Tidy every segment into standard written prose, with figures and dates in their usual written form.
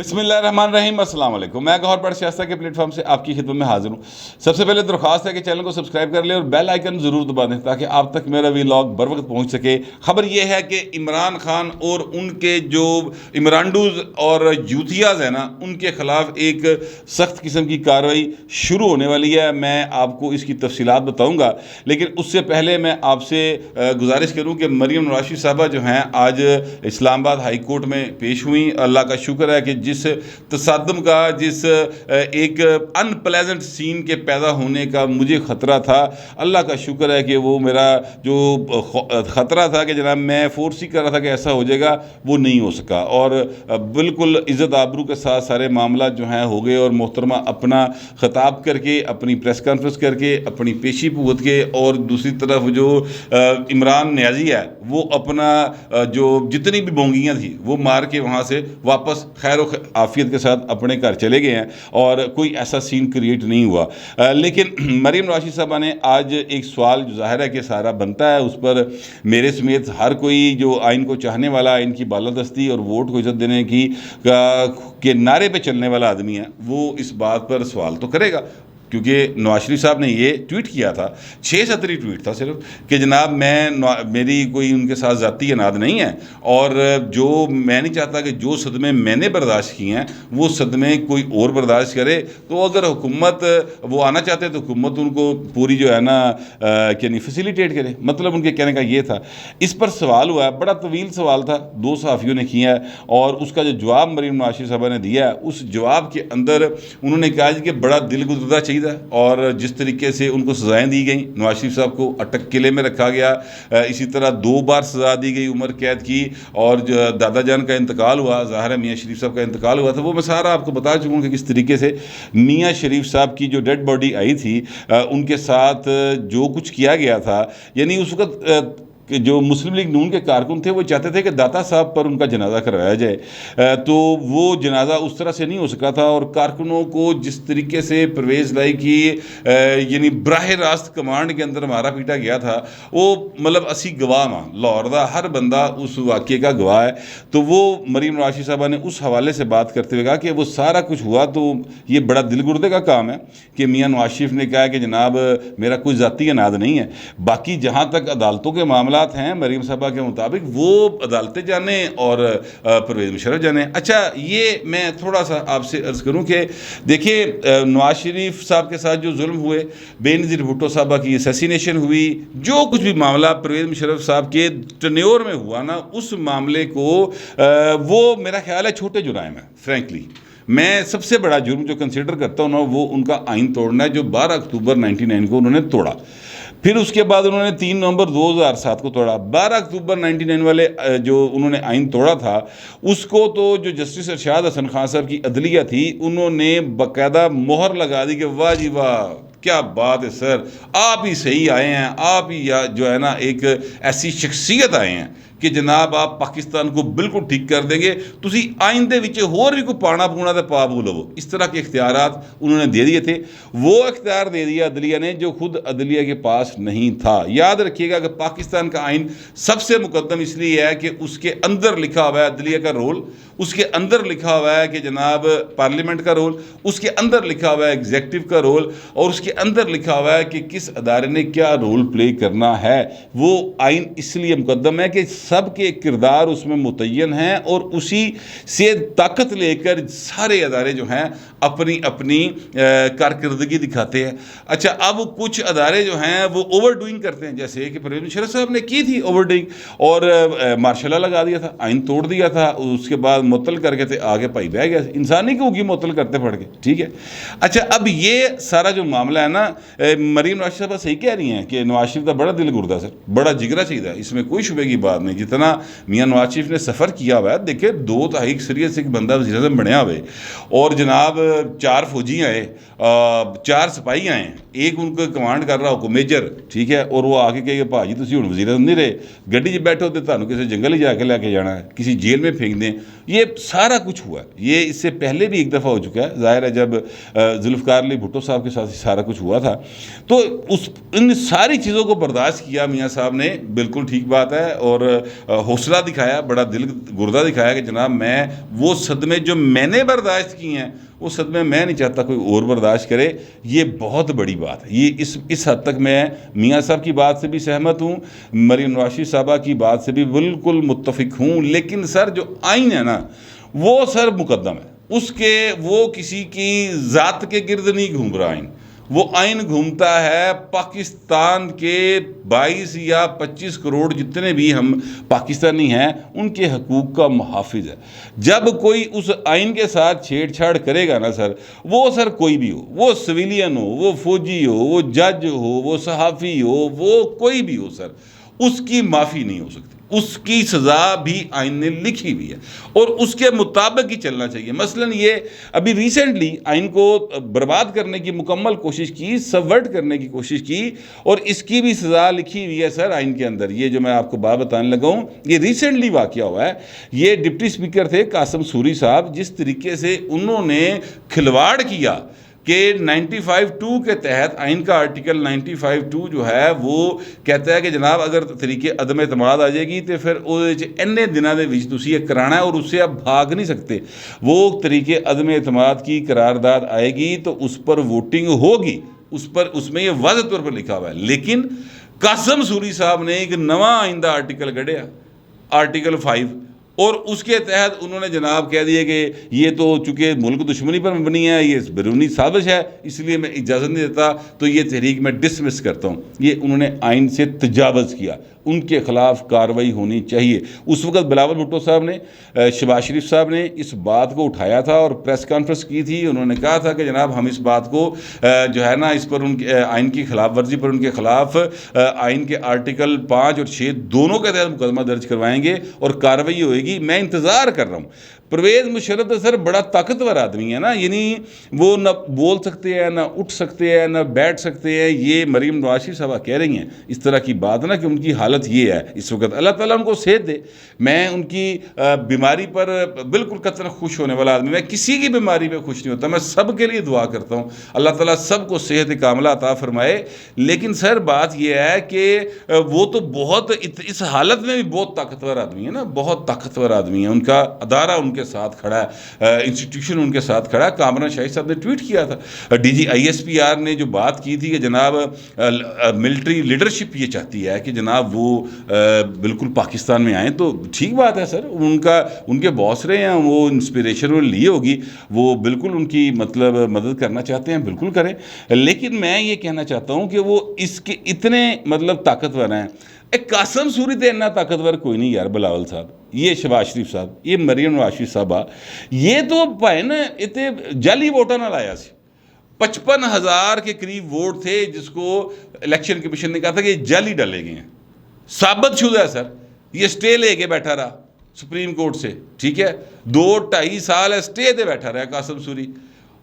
بسم اللہ الرحمن الرحیم، السلام علیکم۔ میں گوہر بٹ سیاست کے پلیٹ فارم سے آپ کی خدمت میں حاضر ہوں۔ سب سے پہلے درخواست ہے کہ چینل کو سبسکرائب کر لیں اور بیل آئیکن ضرور دبا دیں تاکہ آپ تک میرا ویلاگ بر وقت پہنچ سکے۔ خبر یہ ہے کہ عمران خان اور ان کے جو عمرانڈوز اور یوتھیاز ہیں نا، ان کے خلاف ایک سخت قسم کی کارروائی شروع ہونے والی ہے۔ میں آپ کو اس کی تفصیلات بتاؤں گا، لیکن اس سے پہلے میں آپ سے گزارش کروں کہ مریم نواز صاحبہ جو ہیں آج اسلام آباد ہائی کورٹ میں پیش ہوئیں۔ اللہ کا شکر ہے کہ جس تصادم کا، جس ایک ان پلیزنٹ سین کے پیدا ہونے کا مجھے خطرہ تھا، اللہ کا شکر ہے کہ وہ میرا جو خطرہ تھا کہ جناب میں فورس ہی کر رہا تھا کہ ایسا ہو جائے گا، وہ نہیں ہو سکا، اور بالکل عزت آبرو کے ساتھ سارے معاملات جو ہیں ہو گئے، اور محترمہ اپنا خطاب کر کے، اپنی پریس کانفرنس کر کے، اپنی پیشی پوت کے، اور دوسری طرف جو عمران نیازی ہے وہ اپنا جو جتنی بھی بونگیاں تھیں وہ مار کے وہاں سے واپس خیر و عافیت کے ساتھ اپنے گھر چلے گئے ہیں، اور کوئی ایسا سین کریٹ نہیں ہوا۔ لیکن مریم نواز صاحبہ نے آج ایک سوال جو ظاہر ہے کہ سارا بنتا ہے، اس پر میرے سمیت ہر کوئی جو آئین کو چاہنے والا، آئین کی بالادستی اور ووٹ کو عزت دینے کی کے نعرے پہ چلنے والا آدمی ہے، وہ اس بات پر سوال تو کرے گا، کیونکہ نواز شریف صاحب نے یہ ٹویٹ کیا تھا، 6 سطری ٹویٹ تھا صرف، کہ جناب میری کوئی ان کے ساتھ ذاتی اناد نہیں ہے، اور جو میں نہیں چاہتا کہ جو صدمے میں نے برداشت کیے ہیں وہ صدمے کوئی اور برداشت کرے۔ تو اگر حکومت وہ آنا چاہتے تو حکومت ان کو پوری جو ہے نا یعنی فیسیلیٹیٹ کرے، مطلب ان کے کہنے کا یہ تھا۔ اس پر سوال ہوا ہے، بڑا طویل سوال تھا، 2 صحافیوں نے کیا ہے، اور اس کا جو جواب مریم نواز صاحبہ نے دیا ہے، اس جواب کے اندر انہوں نے کہا کہ بڑا دل گزردہ چاہیے، اور جس طریقے سے ان کو سزائیں دی گئیں، نواز شریف صاحب کو اٹک قلعے میں رکھا گیا، اسی طرح 2 بار سزا دی گئی عمر قید کی، اور جو دادا جان کا انتقال ہوا، ظاہر ہے میاں شریف صاحب کا انتقال ہوا تھا، وہ میں سارا آپ کو بتا چکا ہوں کہ کس طریقے سے میاں شریف صاحب کی جو ڈیڈ باڈی آئی تھی، ان کے ساتھ جو کچھ کیا گیا تھا، یعنی اس وقت جو مسلم لیگ نون کے کارکن تھے وہ چاہتے تھے کہ داتا صاحب پر ان کا جنازہ کروایا جائے، تو وہ جنازہ اس طرح سے نہیں ہو سکا تھا، اور کارکنوں کو جس طریقے سے پرویز لائی کی یعنی براہ راست کمانڈ کے اندر مارا پیٹا گیا تھا، وہ مطلب اسی گواہ ماں لاہور دا ہر بندہ اس واقعے کا گواہ ہے۔ تو وہ مریم نواز صاحبہ نے اس حوالے سے بات کرتے ہوئے کہا کہ وہ سارا کچھ ہوا تو یہ بڑا دل گردے کا کام ہے کہ میاں نواز شریف نے کہا کہ جناب میرا کوئی ذاتی اناد نہیں ہے، باقی جہاں تک عدالتوں کے معاملات ہیں مریم صاحبہ کے مطابق وہ عدالتیں جانیں اور پرویز مشرف جانیں۔ اچھا، یہ میں تھوڑا سا آپ سے عرض کروں کہ دیکھیں نواز شریف صاحب کے ساتھ جو ظلم ہوئے، بے نظیر بھٹو صاحبہ کی اسیسینیشن ہوئی، جو کچھ بھی معاملہ پرویز مشرف صاحب کے ٹینیور میں ہوا نا، اس معاملے کو وہ میرا خیال ہے چھوٹے جرائم ہیں۔ فرینکلی میں سب سے بڑا جرم جو کنسیڈر کرتا ہوں نا، وہ ان کا آئین توڑنا ہے، جو 12 اکتوبر 99 کو انہوں نے توڑا، پھر اس کے بعد انہوں نے 3 نومبر 2007 کو توڑا۔ 12 اکتوبر 99 والے جو انہوں نے آئین توڑا تھا، اس کو تو جو جسٹس ارشاد حسن خان صاحب کی عدلیہ تھی، انہوں نے باقاعدہ مہر لگا دی کہ واہ جی واہ، کیا بات ہے سر، آپ ہی صحیح آئے ہیں، آپ ہی جو ہے نا ایک ایسی شخصیت آئے ہیں کہ جناب آپ پاکستان کو بالکل ٹھیک کر دیں گے، تسی آئندے وچ ہور بھی کوئی پانا پونا تے پا پو لو۔ اس طرح کے اختیارات انہوں نے دے دیے تھے، وہ اختیار دے دیا عدلیہ نے جو خود عدلیہ کے پاس نہیں تھا۔ یاد رکھیے گا کہ پاکستان کا آئین سب سے مقدم اس لیے ہے کہ اس کے اندر لکھا ہوا ہے عدلیہ کا رول، اس کے اندر لکھا ہوا ہے کہ جناب پارلیمنٹ کا رول، اس کے اندر لکھا ہوا ہے ایگزیکٹو کا رول، اور اس کے اندر لکھا ہوا ہے کہ کس ادارے نے کیا رول پلے کرنا ہے۔ وہ آئین اس لیے مقدم ہے کہ سب کے کردار اس میں متعین ہیں، اور اسی سے طاقت لے کر سارے ادارے جو ہیں اپنی اپنی کارکردگی دکھاتے ہیں۔ اچھا، اب کچھ ادارے جو ہیں وہ اوور ڈوئنگ کرتے ہیں، جیسے کہ پرویز مشرف صاحب نے کی تھی اوور ڈوئنگ، اور مارشل لا لگا دیا تھا، آئین توڑ دیا تھا، اس کے بعد معطل کر کے تھے آگے پائی بہ گیا، انسانی کو ہوگی معطل کرتے پڑ کے، ٹھیک ہے۔ اچھا، اب یہ سارا جو معاملہ ہے نا، مریم نواز صاحبہ صحیح کہہ رہی ہیں کہ نواز شریف کا بڑا دل گردہ سر، بڑا جگرا چاہیے، اس میں کوئی شبے کی بات نہیں۔ جتنا میاں نواز شریف نے سفر کیا ہوا ہے، دیکھیں 2 تحریک سریت سے ایک بندہ وزیر اعظم بنیا ہوئے، اور جناب 4 فوجی آئے، 4 سپاہی آئے، ایک ان کو کمانڈ کر رہا ہو کو میجر، ٹھیک ہے، اور وہ آگے کہے کہ بھاجی تسی ہن وزیر اعظم نہیں رہے، گڈی چ بیٹھو تے تانوں کسی جنگل ہی جا کے لے کے جانا ہے، کسی جیل میں پھینک دیں۔ یہ سارا کچھ ہوا ہے، یہ اس سے پہلے بھی ایک دفعہ ہو چکا ہے، ظاہر ہے جب ذوالفقار علی بھٹو صاحب کے ساتھ سارا کچھ ہوا تھا، تو ان ساری چیزوں کو برداشت کیا میاں صاحب نے، بالکل ٹھیک بات ہے، اور حوصلہ دکھایا, بڑا دل گردہ دکھایا کہ جناب میں وہ صدمے جو میں نے برداشت کی ہیں وہ صدمے میں نہیں چاہتا کوئی اور برداشت کرے. یہ بہت بڑی بات ہے. یہ اس حد تک میں میاں صاحب کی بات سے بھی سہمت ہوں, مریم نواز شریف صاحبہ کی بات سے بھی بالکل متفق ہوں. لیکن سر جو آئین ہے نا وہ سر مقدم ہے, اس کے وہ کسی کی ذات کے گرد نہیں گھوم رہا آئین. وہ آئین گھومتا ہے پاکستان کے 22 یا 25 کروڑ جتنے بھی ہم پاکستانی ہیں ان کے حقوق کا محافظ ہے. جب کوئی اس آئین کے ساتھ چھیڑ چھاڑ کرے گا نا سر, وہ سر کوئی بھی ہو, وہ سویلین ہو, وہ فوجی ہو, وہ جج ہو, وہ صحافی ہو, وہ کوئی بھی ہو سر, اس کی معافی نہیں ہو سکتی. اس کی سزا بھی آئین نے لکھی ہوئی ہے اور اس کے مطابق ہی چلنا چاہیے. مثلاً یہ ابھی ریسنٹلی آئین کو برباد کرنے کی مکمل کوشش کی, سبورٹ کرنے کی کوشش کی, اور اس کی بھی سزا لکھی ہوئی ہے سر آئین کے اندر. یہ جو میں آپ کو بات بتانے لگا ہوں یہ ریسنٹلی واقعہ ہوا ہے. یہ ڈپٹی اسپیکر تھے قاسم سوری صاحب, جس طریقے سے انہوں نے کھلواڑ کیا کہ 95(2) کے تحت آئین کا آرٹیکل 95(2) جو ہے وہ کہتا ہے کہ جناب اگر طریقے عدم اعتماد آ جائے گی تو پھر اننے دنوں کے وچ تسی یہ کرانا ہے اور اس سے آپ بھاگ نہیں سکتے. وہ طریقے عدم اعتماد کی قرارداد آئے گی تو اس پر ووٹنگ ہوگی, اس میں یہ واضح طور پر لکھا ہوا ہے. لیکن قاسم سوری صاحب نے ایک نواں آئندہ آرٹیکل گھڑیا, آرٹیکل 5, اور اس کے تحت انہوں نے جناب کہہ دیا کہ یہ تو چونکہ ملک دشمنی پر مبنی ہے, یہ بیرونی سازش ہے, اس لیے میں اجازت نہیں دیتا, تو یہ تحریک میں ڈسمس کرتا ہوں. یہ انہوں نے آئین سے تجاوز کیا, ان کے خلاف کارروائی ہونی چاہیے. اس وقت بلاول بھٹو صاحب نے, شہباز شریف صاحب نے اس بات کو اٹھایا تھا اور پریس کانفرنس کی تھی. انہوں نے کہا تھا کہ جناب ہم اس بات کو جو ہے نا اس پر ان کے آئین کی خلاف ورزی پر ان کے خلاف آئین کے آرٹیکل 5 اور 6 دونوں کے تحت مقدمہ درج کروائیں گے اور کارروائی ہوئے گی. میں انتظار کر رہا ہوں. پرویز مشرف تو سر بڑا طاقتور آدمی ہے نا, یعنی وہ نہ بول سکتے ہیں, نہ اٹھ سکتے ہیں, نہ بیٹھ سکتے ہیں. یہ مریم نواز شریف صاحبہ کہہ رہی ہیں اس طرح کی بات نا کہ ان کی حالت یہ ہے اس وقت. اللہ تعالیٰ ان کو صحت دے. میں ان کی بیماری پر بالکل قطعاً خوش ہونے والا آدمی, میں کسی کی بیماری پہ خوش نہیں ہوتا, میں سب کے لیے دعا کرتا ہوں اللہ تعالیٰ سب کو صحت کاملہ عطا فرمائے. لیکن سر بات یہ ہے کہ وہ تو بہت اس حالت میں بھی بہت طاقتور آدمی ہے نا, بہت طاقتور آدمی ہے. ان کا ادارہ ان کے ساتھ کھڑا ہے, انسٹیٹیوشن ان کے ساتھ کھڑا ہے. کامران شاہد صاحب نے ٹویٹ کیا تھا, ڈی جی ISPR نے جو بات کی تھی کہ جناب ملٹری لیڈرشپ یہ چاہتی ہے کہ جناب وہ بالکل پاکستان میں آئیں, تو ٹھیک بات ہے سر, ان کے باس رہے ہیں, وہ انسپریشن وہ لی ہوگی, وہ بالکل ان کی مطلب مدد کرنا چاہتے ہیں, بالکل کریں. لیکن میں یہ کہنا چاہتا ہوں کہ وہ اس کے اتنے مطلب طاقتور ہیں. قاسم سوری تے اتنا طاقتور کوئی نہیں یار. بلاول صاحب, یہ شہباز شریف صاحب, یہ مریم نواز شریف صاحبہ, یہ تو بھائی نا اتنے جعلی ووٹاں نال آیا سی. 55,000 کے قریب ووٹ تھے جس کو الیکشن کمیشن نے کہا تھا کہ یہ جعلی ڈالے گئے ہیں. ثابت شدہ ہے سر, یہ سٹے لے کے بیٹھا رہا سپریم کورٹ سے, ٹھیک ہے, 2-2.5 سال ہے سٹے دے بیٹھا رہا قاسم سوری.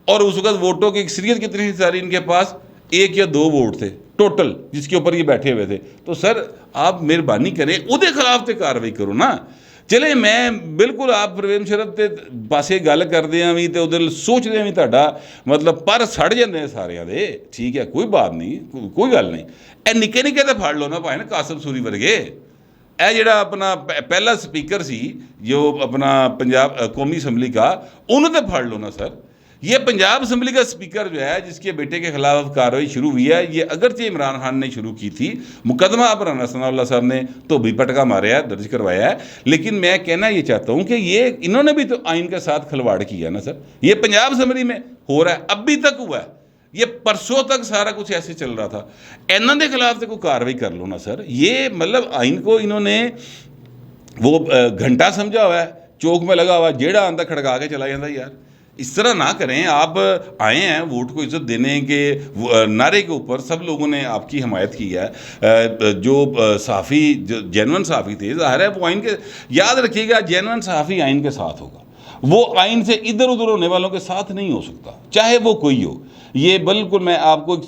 اور اس وقت ووٹوں کی اکثریت کتنی ساری ان کے پاس 1 یا 2 ووٹ تھے ٹوٹل جس کے اوپر یہ بیٹھے ہوئے تھے. تو سر آپ مہربانی کریں اودے خلاف تے کاروائی کرو نا. چلے میں بالکل آپ پرویز مشرف تے پاسے گل کردے ہیں بھی تے ادھر سوچدے بھی تہاڈا مطلب پر سڑ جاندے ہیں سارے دے, ٹھیک ہے, کوئی بات نہیں, کوئی گل نہیں. اے نکے نکے تے پھڑ لو نا بھائی نا قاسم سوری ورگے. اے جڑا اپنا پہلا سپیکر سی جو اپنا پنجاب قومی اسمبلی کا, انہوں تے پھڑ لو نا سر. یہ پنجاب اسمبلی کا سپیکر جو ہے جس کے بیٹے کے خلاف کارروائی شروع ہوئی ہے, یہ اگرچہ عمران خان نے شروع کی تھی مقدمہ, اب رانا ثناء اللہ صاحب نے تو بھی پٹکا ماریا ہے, درج کروایا ہے. لیکن میں کہنا یہ چاہتا ہوں کہ یہ انہوں نے بھی تو آئین کے ساتھ کھلواڑ کیا نا سر. یہ پنجاب اسمبلی میں ہو رہا ہے, اب بھی تک ہوا ہے, یہ پرسوں تک سارا کچھ ایسے چل رہا تھا. انہوں نے خلاف تو کوئی کارروائی کر لو نا سر. یہ مطلب آئین کو انہوں نے وہ گھنٹہ سمجھا ہوا ہے, چوک میں لگا ہوا, جیڑا آندہ کھڑکا کے چلا جاتا. یار اس طرح نہ کریں. آپ آئے ہیں ووٹ کو عزت دینے کے نعرے کے اوپر, سب لوگوں نے آپ کی حمایت کی ہے. جو صحافی جینون صحافی تھے, ظاہر ہے وہ آئین کے, یاد رکھیے گا جینون صحافی آئین کے ساتھ ہوگا, وہ آئین سے ادھر ادھر ہونے والوں کے ساتھ نہیں ہو سکتا, چاہے وہ کوئی ہو. یہ بالکل میں آپ کو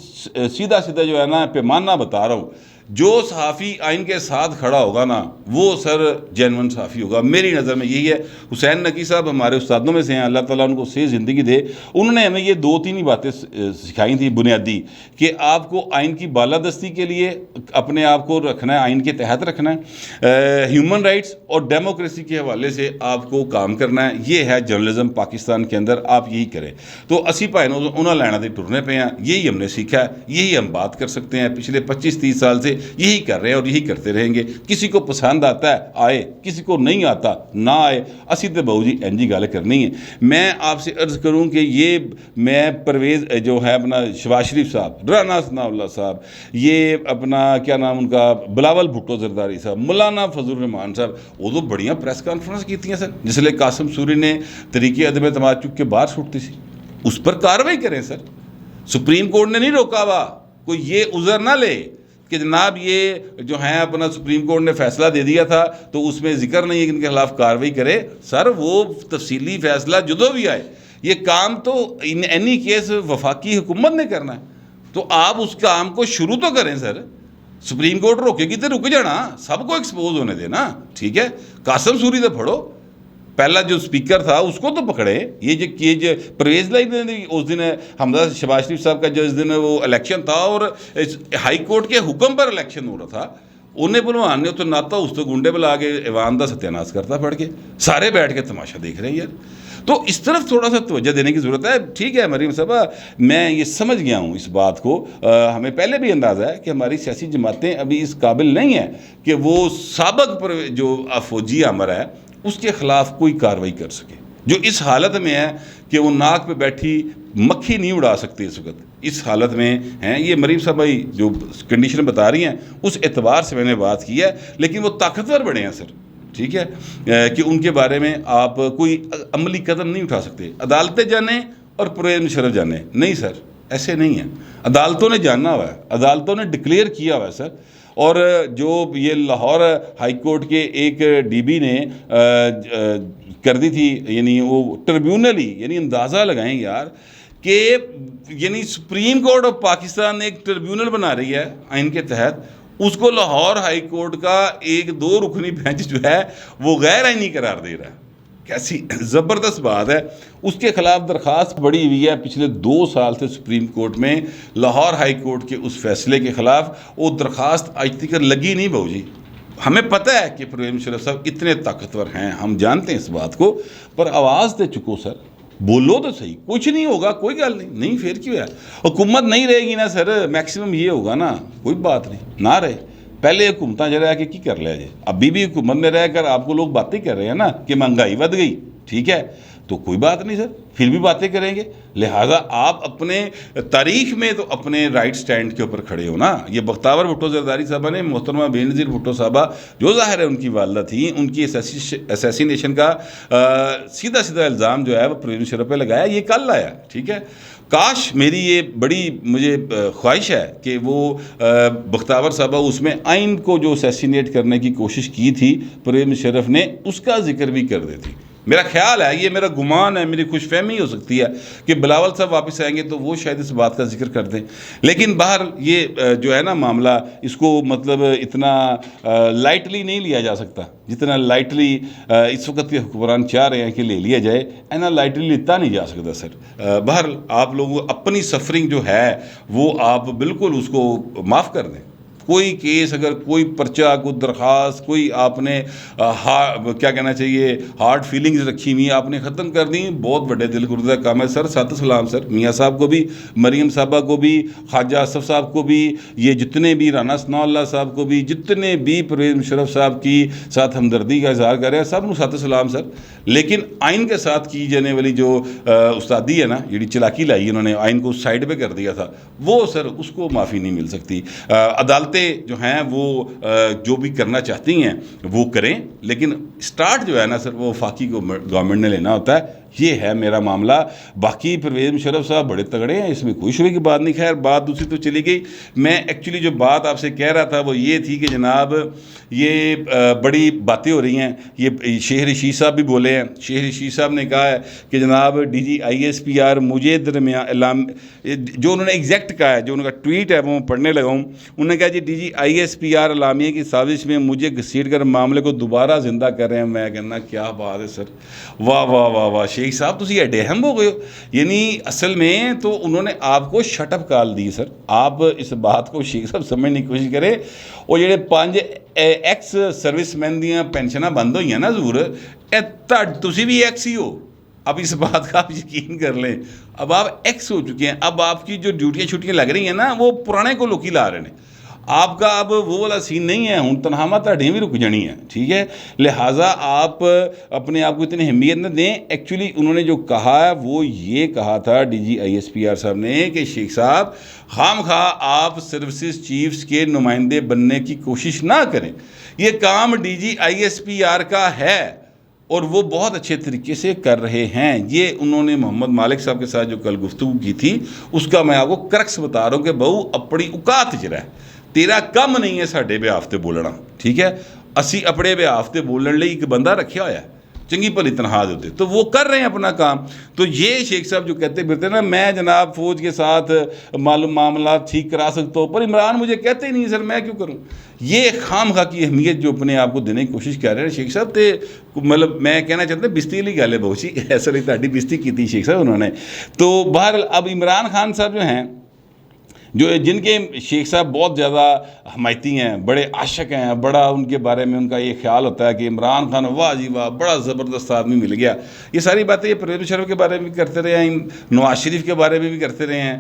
سیدھا جو ہے نا پیمانہ بتا رہا ہوں. جو صحافی آئین کے ساتھ کھڑا ہوگا نا وہ سر جینون صحافی ہوگا، میری نظر میں یہی ہے۔ حسین نقی صاحب ہمارے استادوں میں سے ہیں، اللہ تعالیٰ ان کو صحیح زندگی دے، انہوں نے ہمیں یہ 2-3 ہی باتیں سکھائی تھیں بنیادی، کہ آپ کو آئین کی بالادستی کے لیے اپنے آپ کو رکھنا ہے، آئین کے تحت رکھنا ہے، ہیومن رائٹس اور ڈیموکریسی کے حوالے سے آپ کو کام کرنا ہے، یہ ہے جرنلزم پاکستان کے اندر، آپ یہی کریں۔ تو اسی پائے انہوں لینا دے ٹرنے پہ ہیں، یہی ہم نے سیکھا ہے، یہی ہم بات کر سکتے ہیں، پچھلے 25-30 سال سے یہی کر رہے ہیں اور یہی کرتے رہیں گے۔ کسی کو پسند آتا ہے آئے، کسی کو نہیں آتا نہ آئے، اسی تے بہو جی این گل کرنی ہے۔ میں آپ سے عرض کروں کہ یہ میں پرویز جو ہے اپنا شہباز شریف صاحب، رانا ثناء اللہ صاحب، یہ اپنا کیا نام ان کا بلاول بھٹو زرداری صاحب، مولانا فضل الرحمان صاحب، وہ تو بڑیاں پریس کانفرنس کی تھیں سر، جس لئے قاسم سوری نے طریقے عدم اعتماد چک کے باہر چھوٹتی سی، اس پر کارروائی کریں سر۔ سپریم کورٹ نے نہیں روکا ہوا، کوئی یہ عذر نہ لے کہ جناب یہ جو ہیں اپنا سپریم کورٹ نے فیصلہ دے دیا تھا تو اس میں ذکر نہیں ہے کہ ان کے خلاف کارروائی کرے۔ سر وہ تفصیلی فیصلہ جدو بھی آئے، یہ کام تو ان اینی کیس وفاقی حکومت نے کرنا ہے، تو آپ اس کام کو شروع تو کریں سر۔ سپریم کورٹ روکے گی تو رک جانا، سب کو ایکسپوز ہونے دینا، ٹھیک ہے۔ قاسم سوری تو پڑھو، پہلا جو سپیکر تھا اس کو تو پکڑے۔ یہ جو پرویز لائی اس دن حمزہ شہباز شریف صاحب کا جو اس دن وہ الیکشن تھا اور ہائی کورٹ کے حکم پر الیکشن ہو رہا تھا، انہیں بلوان نے تو ناتا اس تو گنڈے بلا کے ایوان دا ستیاناز کرتا پڑھ کے، سارے بیٹھ کے تماشا دیکھ رہے ہیں یار۔ تو اس طرف تھوڑا سا توجہ دینے کی ضرورت ہے۔ ٹھیک ہے مریم صاحبہ، میں یہ سمجھ گیا ہوں اس بات کو، ہمیں پہلے بھی اندازہ ہے کہ ہماری سیاسی جماعتیں ابھی اس قابل نہیں ہیں کہ وہ سابق پر جو فوجی امر ہے اس کے خلاف کوئی کارروائی کر سکے، جو اس حالت میں ہے کہ وہ ناک پہ بیٹھی مکھی نہیں اڑا سکتے اس وقت، اس حالت میں ہیں۔ یہ مریم صاحب بھائی جو کنڈیشن بتا رہی ہیں اس اعتبار سے میں نے بات کی ہے، لیکن وہ طاقتور بڑے ہیں سر، ٹھیک ہے، کہ ان کے بارے میں آپ کوئی عملی قدم نہیں اٹھا سکتے۔ عدالتیں جانیں اور پرویز مشرف جانیں، نہیں سر ایسے نہیں ہیں، عدالتوں نے جاننا ہوا ہے، عدالتوں نے ڈکلیئر کیا ہوا ہے سر۔ اور جو یہ لاہور ہائی کورٹ کے ایک ڈی بی نے کر دی تھی، یعنی وہ ٹریبیونل ہی، یعنی اندازہ لگائیں یار کہ یعنی سپریم کورٹ آف پاکستان نے ایک ٹریبیونل بنا رہی ہے آئین کے تحت، اس کو لاہور ہائی کورٹ کا ایک 2 رکنی بینچ جو ہے وہ غیر آئینی قرار دے رہا ہے۔ کیسی زبردست بات ہے۔ اس کے خلاف درخواست بڑھی ہوئی ہے پچھلے 2 سال سے سپریم کورٹ میں، لاہور ہائی کورٹ کے اس فیصلے کے خلاف وہ درخواست آج تک لگی نہیں بہو جی۔ ہمیں پتہ ہے کہ پرویز مشرف صاحب اتنے طاقتور ہیں، ہم جانتے ہیں اس بات کو، پر آواز دے چکو سر، بولو تو صحیح، کچھ نہیں ہوگا، کوئی گل نہیں پھر کیوں ہے؟ حکومت نہیں رہے گی نا سر، میکسیمم یہ ہوگا نا، کوئی بات نہیں نہ رہے۔ پہلے حکومتیں رہ کے کی کر لیا جائے، ابھی بھی حکومت میں رہ کر آپ کو لوگ باتیں کر رہے ہیں نا کہ مہنگائی ود گئی، ٹھیک ہے، تو کوئی بات نہیں سر، پھر بھی باتیں کریں گے۔ لہٰذا آپ اپنے تاریخ میں تو اپنے رائٹ سٹینڈ کے اوپر کھڑے ہو نا۔ یہ بختیور بھٹو زرداری صاحبہ نے، محترمہ بے نظیر بھٹو صاحبہ جو ظاہر ہے ان کی والدہ تھیں، ان کی اسیسینیشن کا سیدھا الزام جو ہے وہ پرویز مشرف پہ لگایا، یہ کل آیا، ٹھیک ہے۔ کاش، میری یہ بڑی مجھے خواہش ہے کہ وہ بختیور صاحبہ اس میں آئین کو جو اسیسینیٹ کرنے کی کوشش کی تھی پرویز مشرف نے، اس کا ذکر بھی کر دیتی۔ میرا خیال ہے، یہ میرا گمان ہے، میری خوش فہمی ہو سکتی ہے کہ بلاول صاحب واپس آئیں گے تو وہ شاید اس بات کا ذکر کر دیں، لیکن باہر یہ جو ہے نا معاملہ، اس کو مطلب اتنا لائٹلی نہیں لیا جا سکتا جتنا لائٹلی اس وقت کے حکمران چاہ رہے ہیں کہ لے لیا جائے، اینا لائٹلی لیتا نہیں جا سکتا سر۔ باہر آپ لوگوں اپنی سفرنگ جو ہے وہ آپ بالکل اس کو معاف کر دیں۔ کوئی کیس، اگر کوئی پرچہ، کوئی درخواست، کوئی آپ نے کیا کہنا چاہیے ہارڈ فیلنگز رکھی ہوئی آپ نے ختم کر دیں، بہت بڑے دل گردہ کام ہے سر۔ سات سلام سر، میاں صاحب کو بھی، مریم صاحبہ کو بھی، خواجہ اسف صاحب کو بھی، یہ جتنے بھی رانا ثناء اللہ صاحب کو بھی، جتنے بھی پرویز مشرف صاحب کی ساتھ ہمدردی کا اظہار کر رہے ہیں، سب نو سات سلام سر۔ لیکن آئین کے ساتھ کی جانے والی جو استادی ہے نا، جڑی چلاکی لائی انہوں نے، آئین کو سائڈ پہ کر دیا تھا، وہ سر اس کو معافی نہیں مل سکتی۔ عدالتیں جو ہیں وہ جو بھی کرنا چاہتی ہیں وہ کریں، لیکن سٹارٹ جو ہے نا سر وہ وفاقی گورنمنٹ نے لینا ہوتا ہے۔ یہ ہے میرا معاملہ. باقی پرویز مشرف صاحب بڑے تگڑے ہیں, اس میں کوئی شبے کی بات نہیں. خیر بات دوسری تو چلی گئی. میں ایکچولی جو بات آپ سے کہہ رہا تھا وہ یہ تھی کہ جناب یہ بڑی باتیں ہو رہی ہیں. یہ شیخ رشید صاحب بھی بولے ہیں. شیخ رشید صاحب نے کہا ہے کہ جناب DGISPR مجھے درمیان جو انہوں نے ایگزیکٹ کہا ہے, جو ان کا ٹویٹ ہے وہ میں پڑھنے لگا ہوں. انہوں نے کہا جی DGISPR اعلامیہ کی سازش میں مجھے گھسیٹ کر معاملے کو دوبارہ زندہ کر رہے ہیں. میں کہنا کیا بات ہے سر, واہ واہ واہ واہ شیخ صاحب تسی ایڈے اہم ہو گئے ہو. یعنی اصل میں تو انہوں نے آپ کو شٹ اپ کال دی سر. آپ اس بات کو شیخ صاحب سمجھنے کی کوشش کریں. وہ جڑے 5 ایکس سروس مین دیاں پینشناں بند ہوئی ہیں نا ضرور, تسی بھی ایکس ہی ہو. اب اس بات کا آپ یقین کر لیں, اب آپ ایکس ہو چکے ہیں. اب آپ کی جو ڈیوٹیاں چھٹیاں لگ رہی ہیں نا وہ پرانے کو لوکی لا رہے ہیں. آپ کا اب وہ والا سین نہیں ہے. ہوں تنہامہ تاڑیں بھی رک جانی ہے, ٹھیک ہے. لہٰذا آپ اپنے آپ کو اتنی اہمیت نہ دیں. ایکچولی انہوں نے جو کہا ہے وہ یہ کہا تھا DGISPR صاحب نے کہ شیخ صاحب خام خواہ آپ سروسز چیفز کے نمائندے بننے کی کوشش نہ کریں. یہ کام DGISPR کا ہے اور وہ بہت اچھے طریقے سے کر رہے ہیں. یہ انہوں نے محمد مالک صاحب کے ساتھ جو کل گفتگو کی تھی اس کا میں آپ کو کرکس بتا رہا ہوں کہ بہو اپنی اوقات جرا ہے, تیرا کم نہیں ہے ساڈے بیاف تے بولنا, ٹھیک ہے. اسی اپنے بیاف تے بولن لئی ایک بندہ رکھیا ہوا ہے چنگی بھلی تنخواہ ہوتے, تو وہ کر رہے ہیں اپنا کام. تو یہ شیخ صاحب جو کہتے پھرتے نا میں جناب فوج کے ساتھ معاملات ٹھیک کرا سکتا ہوں, پر عمران مجھے کہتے ہی نہیں سر, میں کیوں کروں. یہ خام خواہ کی اہمیت جو اپنے آپ کو دینے کی کوشش کر رہے ہیں شیخ صاحب. تے مطلب میں کہنا چاہتا ہوں بستی لی گل ہے بہت سی, ایسا نہیں تہاڈی بستی کی تھی شیخ صاحب انہوں نے. تو بہرحال اب عمران خان صاحب جو ہیں, جو جن کے شیخ صاحب بہت زیادہ حمایتی ہیں, بڑے عاشق ہیں, بڑا ان کے بارے میں ان کا یہ خیال ہوتا ہے کہ عمران خان واہ جی واہ بڑا زبردست آدمی مل گیا. یہ ساری باتیں یہ پرویز مشرف کے بارے میں بھی کرتے رہے ہیں, نواز شریف کے بارے میں بھی کرتے رہے ہیں.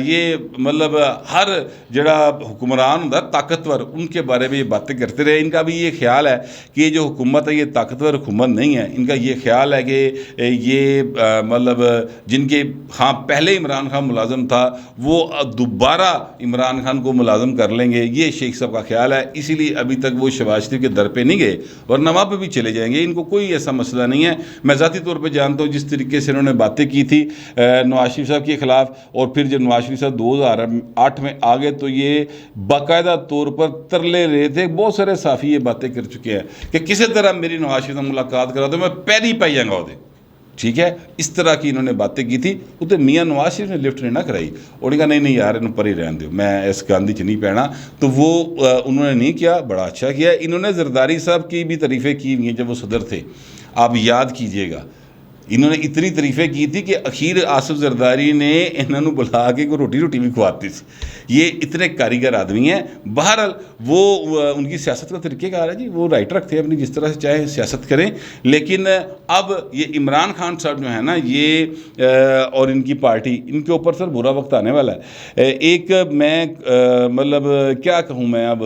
یہ مطلب ہر جڑا حکمران ہوتا ہے طاقتور ان کے بارے میں یہ باتیں کرتے رہے. ان کا بھی یہ خیال ہے کہ یہ جو حکومت ہے یہ طاقتور حکومت نہیں ہے. ان کا یہ خیال ہے کہ یہ مطلب جن کے ہاں پہلے عمران خان ملازم تھا وہ دوبارہ عمران خان کو ملازم کر لیں گے, یہ شیخ صاحب کا خیال ہے. اسی لیے ابھی تک وہ شہباز شریف کے در پہ نہیں گئے, ورنہ وہاں پہ بھی چلے جائیں گے. ان کو کوئی ایسا مسئلہ نہیں ہے. میں ذاتی طور پہ جانتا ہوں جس طریقے سے انہوں نے باتیں کی تھی نواز شریف صاحب کے خلاف, اور پھر جب نواز شریف صاحب 2008 میں آ گئے تو یہ باقاعدہ طور پر ترلے رہے تھے. بہت سارے صحافی یہ باتیں کر چکے ہیں کہ کسی طرح میری نواز شریف سے ملاقات کرا تو میں پیری پائی جاؤں گا وہ, ٹھیک ہے. اس طرح کی انہوں نے باتیں کی تھی. وہ تو میاں نواز شریف نے لفٹ نہیں نہ کرائی, اور انہوں نے کہا نہیں یار انہوں پر ہی رہن دو, میں اس گاندھی چ نہیں پہنا. تو وہ انہوں نے نہیں کیا, بڑا اچھا کیا. انہوں نے زرداری صاحب کی بھی تعریفیں کی ہوئی ہیں جب وہ صدر تھے, آپ یاد کیجئے گا. انہوں نے اتنی تعریفیں کی تھی کہ اخیر آصف زرداری نے انہوں بلا کے کوئی روٹی بھی کھواتی تھی. یہ اتنے کاریگر آدمی ہیں. بہرحال وہ ان کی سیاست کا طریقہ کار ہے جی, وہ رائٹ رکھتے ہیں اپنی جس طرح سے چاہے سیاست کریں. لیکن اب یہ عمران خان صاحب جو ہے نا یہ اور ان کی پارٹی, ان کے اوپر سر برا وقت آنے والا ہے. ایک میں مطلب کیا کہوں, میں اب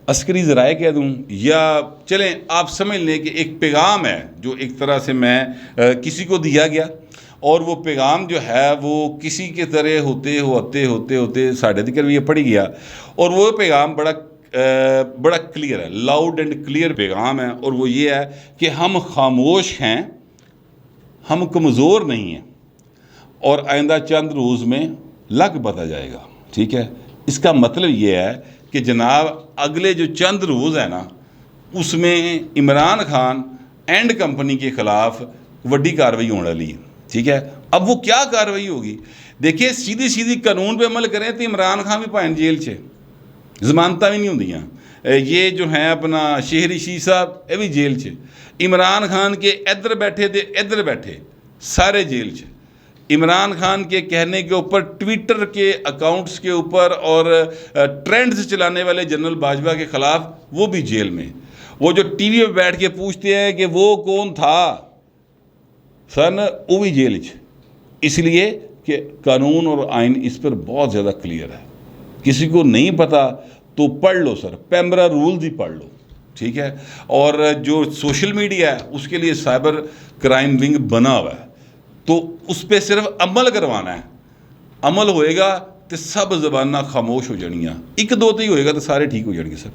عسکری ذرائع کہہ دوں یا چلیں آپ سمجھ لیں کہ ایک پیغام ہے جو ایک طرح سے میں کسی کو دیا گیا, اور وہ پیغام جو ہے وہ کسی کے طرح ہوتے ساڑھے تک بھی یہ پڑھی گیا, اور وہ پیغام بڑا کلیئر ہے, لاؤڈ اینڈ کلیئر پیغام ہے. اور وہ یہ ہے کہ ہم خاموش ہیں, ہم کمزور نہیں ہیں, اور آئندہ چند روز میں لگ پتہ جائے گا, ٹھیک ہے. اس کا مطلب یہ ہے کہ جناب اگلے جو چند روز ہیں نا اس میں عمران خان اینڈ کمپنی کے خلاف وڈی کاروائی ہونے والی ہے, ٹھیک ہے. اب وہ کیا کاروائی ہوگی دیکھیں, سیدھی قانون پہ عمل کریں تو عمران خان بھی پائیں جیل چ, ضمانتیں بھی نہیں ہوندیاں. یہ جو ہیں اپنا شیخ رشید صاحب یہ بھی جیل چ, عمران خان کے ادھر بیٹھے تھے ادھر بیٹھے سارے جیل چ. عمران خان کے کہنے کے اوپر ٹویٹر کے اکاؤنٹس کے اوپر اور ٹرینڈز چلانے والے جنرل باجوہ کے خلاف وہ بھی جیل میں. وہ جو ٹی وی پہ بیٹھ کے پوچھتے ہیں کہ وہ کون تھا سن, وہ بھی جیل چ. اس لیے کہ قانون اور آئین اس پر بہت زیادہ کلیئر ہے. کسی کو نہیں پتہ تو پڑھ لو سر, پیمبرا رولز ہی پڑھ لو, ٹھیک ہے. اور جو سوشل میڈیا ہے اس کے لیے سائبر کرائم ونگ بنا ہوا ہے, تو اس پہ صرف عمل کروانا ہے. عمل ہوئے گا تو سب زبانہ خاموش ہو جانیاں, ایک دو تو ہی ہوئے گا تو سارے ٹھیک ہو جائیں گے سر.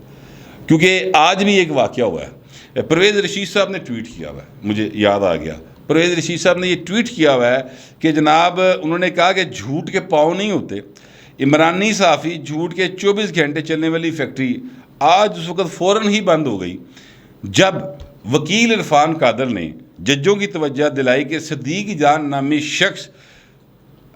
کیونکہ آج بھی ایک واقعہ ہوا ہے, پرویز رشید صاحب نے ٹویٹ کیا ہوا ہے, مجھے یاد آ گیا, پرویز رشید صاحب نے یہ ٹویٹ کیا ہوا ہے کہ جناب انہوں نے کہا کہ جھوٹ کے پاؤں نہیں ہوتے. عمرانی صحافی جھوٹ کے 24 گھنٹے چلنے والی فیکٹری آج اس وقت فوراً ہی بند ہو گئی جب وکیل عرفان قادر نے ججوں کی توجہ دلائی کہ صدیق جان نامی شخص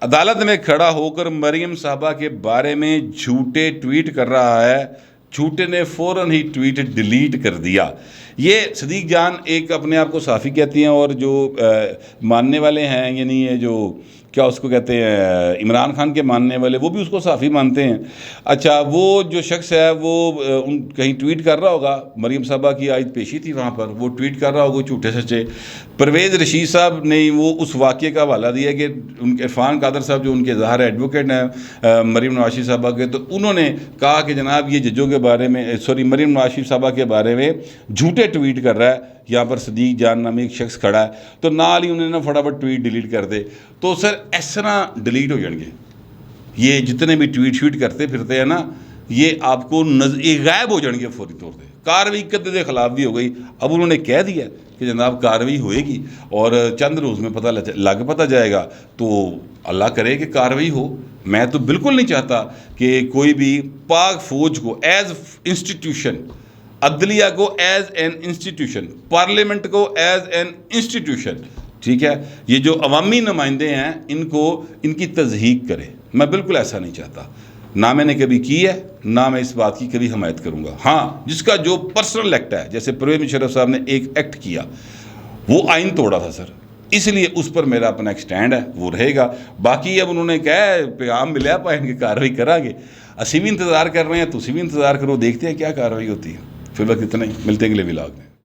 عدالت میں کھڑا ہو کر مریم صاحبہ کے بارے میں جھوٹے ٹویٹ کر رہا ہے. جھوٹے نے فوراً ہی ٹویٹ ڈیلیٹ کر دیا. یہ صدیق جان ایک اپنے آپ کو صحافی کہتی ہیں اور جو ماننے والے ہیں یعنی یہ جو کیا اس کو کہتے ہیں عمران خان کے ماننے والے وہ بھی اس کو صحافی مانتے ہیں. اچھا وہ جو شخص ہے وہ کہیں ٹویٹ کر رہا ہوگا, مریم صاحبہ کی عائد پیشی تھی وہاں پر, وہ ٹویٹ کر رہا ہوگا جھوٹے سچے. پرویز رشید صاحب نے وہ اس واقعے کا حوالہ دیا کہ عرفان قادر صاحب جو ان کے ظاہر ایڈوکیٹ ہیں مریم نواز صاحبہ کے, تو انہوں نے کہا کہ جناب یہ ججوں کے بارے میں مریم نواز صاحبہ کے بارے میں جھوٹے ٹویٹ کر رہا ہے, یہاں پر صدیق جان نامی ایک شخص کھڑا ہے. تو نال ہی انہوں نے فٹافٹ ٹویٹ ڈیلیٹ کر دے. تو سر اس طرح ڈیلیٹ ہو جائیں گے یہ جتنے بھی ٹویٹ کرتے پھرتے ہیں نا, یہ آپ کو یہ غائب ہو جائیں گے فوری طور پہ. کارروائی کے خلاف بھی ہو گئی. اب انہوں نے کہہ دیا کہ جناب کارروائی ہوئے گی اور چند روز میں پتہ جائے گا, تو اللہ کرے کہ کارروائی ہو. میں تو بالکل نہیں چاہتا کہ کوئی بھی پاک فوج کو ایز انسٹیٹیوشن, عدلیہ کو ایز این انسٹیٹیوشن, پارلیمنٹ کو ایز این انسٹیٹیوشن, ٹھیک ہے, یہ جو عوامی نمائندے ہیں ان کی تضحیق کرے. میں بالکل ایسا نہیں چاہتا, نہ میں نے کبھی کی ہے, نہ میں اس بات کی کبھی حمایت کروں گا. ہاں جس کا جو پرسنل ایکٹ ہے, جیسے پرویز مشرف صاحب نے ایک ایکٹ کیا, وہ آئین توڑا تھا سر, اس لیے اس پر میرا اپنا ایک سٹینڈ ہے, وہ رہے گا. باقی اب انہوں نے کہا ہے پیغام ملیا پائیں گے کارروائی کرا گے, اسی بھی انتظار کر رہے ہیں, تو اسی بھی انتظار کرو, دیکھتے ہیں کیا کارروائی ہوتی ہے. فی الوقت اتنا ہی, ملتے ہیں اگلے ولاگ میں.